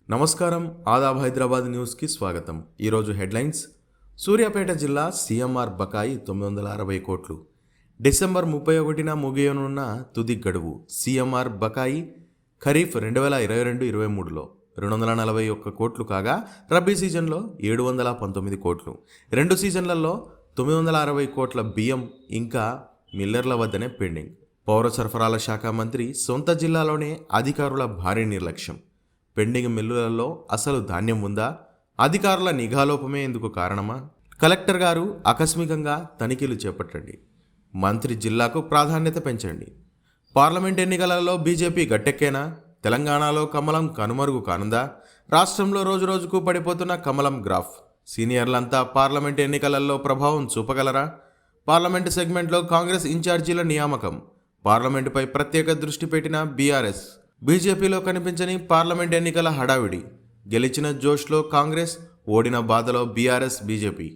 నమస్కారం. ఆదాబ్ హైదరాబాద్ న్యూస్కి స్వాగతం. ఈరోజు హెడ్లైన్స్. సూర్యాపేట జిల్లా సీఎంఆర్ బకాయి 960 కోట్లు. డిసెంబర్ 31న ముగియనున్న తుది గడువు. సీఎంఆర్ బకాయి ఖరీఫ్ 2022-23లో 241 కోట్లు కాగా రబీ సీజన్లో 719 కోట్లు. 2 సీజన్లలో 960 కోట్ల బియ్యం ఇంకా మిల్లర్ల వద్దనే పెండింగ్. పౌర సరఫరాల శాఖ మంత్రి సొంత జిల్లాలోనే అధికారుల భారీ నిర్లక్ష్యం. పెండింగ్ మిల్లులలో అసలు ధాన్యం ఉందా? అధికారుల నిఘాలోపమే ఎందుకు కారణమా? కలెక్టర్ గారు ఆకస్మికంగా తనిఖీలు చేపట్టండి. మంత్రి జిల్లాకు ప్రాధాన్యత పెంచండి. పార్లమెంట్ ఎన్నికలలో బీజేపీ గట్టెక్కేనా? తెలంగాణలో కమలం కనుమరుగు కానుందా? రాష్ట్రంలో రోజురోజుకు పడిపోతున్న కమలం గ్రాఫ్. సీనియర్లంతా పార్లమెంట్ ఎన్నికలలో ప్రభావం చూపగలరా? పార్లమెంటు సెగ్మెంట్లో కాంగ్రెస్ ఇన్ఛార్జీల నియామకం. పార్లమెంటుపై ప్రత్యేక దృష్టి పెట్టిన బీఆర్ఎస్. బీజేపీలో కనిపించని పార్లమెంట్ ఎన్నికల హడావిడి. గెలిచిన జోష్లో కాంగ్రెస్, ఓడిన బాధలో బీఆర్ఎస్ బీజేపీ.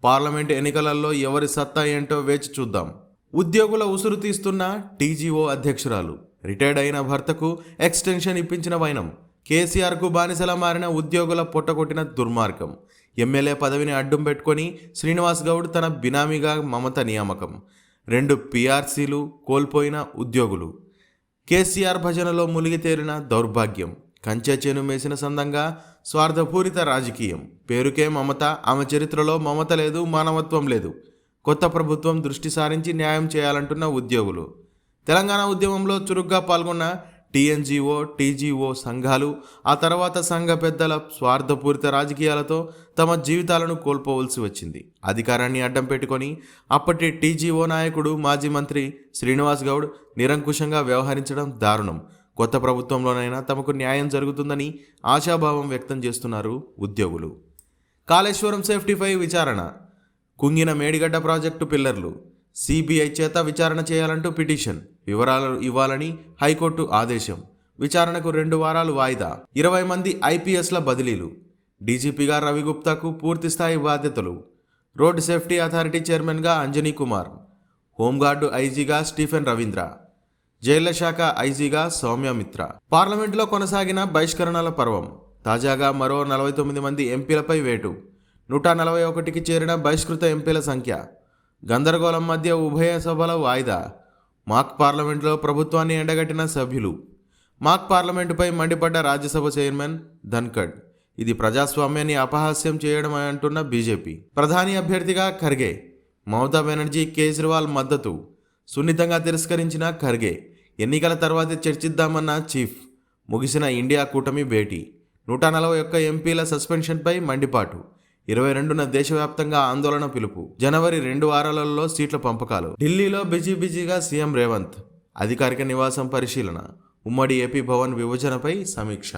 పార్లమెంట్ ఎన్నికలలో ఎవరి సత్తా ఏంటో వేచి చూద్దాం. ఉద్యోగుల ఉసురు తీస్తున్న టీజీఓ అధ్యక్షురాలు. రిటైర్డ్ అయిన భర్తకు ఎక్స్టెన్షన్ ఇప్పించిన వైనం. కేసీఆర్కు బానిసలా మారిన ఉద్యోగుల పొట్టకొట్టిన దుర్మార్గం. ఎమ్మెల్యే పదవిని అడ్డం పెట్టుకొని శ్రీనివాస్ గౌడ్ తన బినామీగా మమత నియామకం. 2 పీఆర్సీలు కోల్పోయిన ఉద్యోగులు. కేసీఆర్ భజనలో మునిగి తేలిన దౌర్భాగ్యం. కంచె చేను మేసిన సందంగా స్వార్థపూరిత రాజకీయం. పేరుకే మమత, ఆమె చరిత్రలో మమత లేదు, మానవత్వం లేదు. కొత్త ప్రభుత్వం దృష్టి సారించి న్యాయం చేయాలంటున్న ఉద్యోగులు. తెలంగాణ ఉద్యమంలో చురుగ్గా పాల్గొన్న టీఎన్జీఓ, టీజీఓ సంఘాలు ఆ తర్వాత సంఘ పెద్దల స్వార్థపూరిత రాజకీయాలతో తమ జీవితాలను కోల్పోవలసి వచ్చింది. అధికారాన్ని అడ్డం పెట్టుకొని అప్పటి టీజీఓ నాయకుడు మాజీ మంత్రి శ్రీనివాస్ గౌడ్ నిరంకుశంగా వ్యవహరించడం దారుణం. కొత్త ప్రభుత్వంలోనైనా తమకు న్యాయం జరుగుతుందని ఆశాభావం వ్యక్తం చేస్తున్నారు ఉద్యోగులు. కాళేశ్వరం సేఫ్టీపై విచారణ. కుంగిన మేడిగడ్డ ప్రాజెక్టు పిల్లర్లు. సిబిఐ చేత విచారణ చేయాలంటూ పిటిషన్. వివరాలు ఇవ్వాలని హైకోర్టు ఆదేశం. విచారణకు 2 వారాలు వాయిదా. 20 మంది ఐపీఎస్ల బదిలీలు. డీజీపీగా రవిగుప్తాకు పూర్తిస్థాయి బాధ్యతలు. రోడ్ సేఫ్టీ అథారిటీ చైర్మన్గా అంజనీ కుమార్. హోంగార్డు ఐజీగా స్టీఫెన్ రవీంద్ర. జైళ్ల శాఖ ఐజీగా సౌమ్యమిత్ర. పార్లమెంటులో కొనసాగిన బహిష్కరణల పర్వం. తాజాగా మరో 49 మంది ఎంపీలపై వేటు. 141కి చేరిన బహిష్కృత ఎంపీల సంఖ్య. గందరగోళం మధ్య ఉభయ సభల వాయిదా. మాక్ పార్లమెంటులో ప్రభుత్వాన్ని ఎండగట్టిన సభ్యులు. మాక్ పార్లమెంటుపై మండిపడ్డ రాజ్యసభ చైర్మన్ ధన్ఖడ్. ఇది ప్రజాస్వామ్యాన్ని అపహాస్యం చేయడం అంటున్న బీజేపీ. ప్రధాని అభ్యర్థిగా ఖర్గే. మమతా బెనర్జీ, కేజ్రీవాల్ మద్దతు. సున్నితంగా తిరస్కరించిన ఖర్గే. ఎన్నికల తర్వాత చర్చిద్దామన్న చీఫ్. ముగిసిన ఇండియా కూటమి భేటీ. 141 ఎంపీల సస్పెన్షన్పై మండిపాటు. 22న దేశవ్యాప్తంగా ఆందోళన పిలుపు. జనవరి 2 వారాలలో సీట్ల పంపకాలు. ఢిల్లీలో బిజీగా సీఎం రేవంత్. అధికారిక నివాసం పరిశీలన. ఉమ్మడి ఏపీ భవన్ విభజనపై సమీక్ష.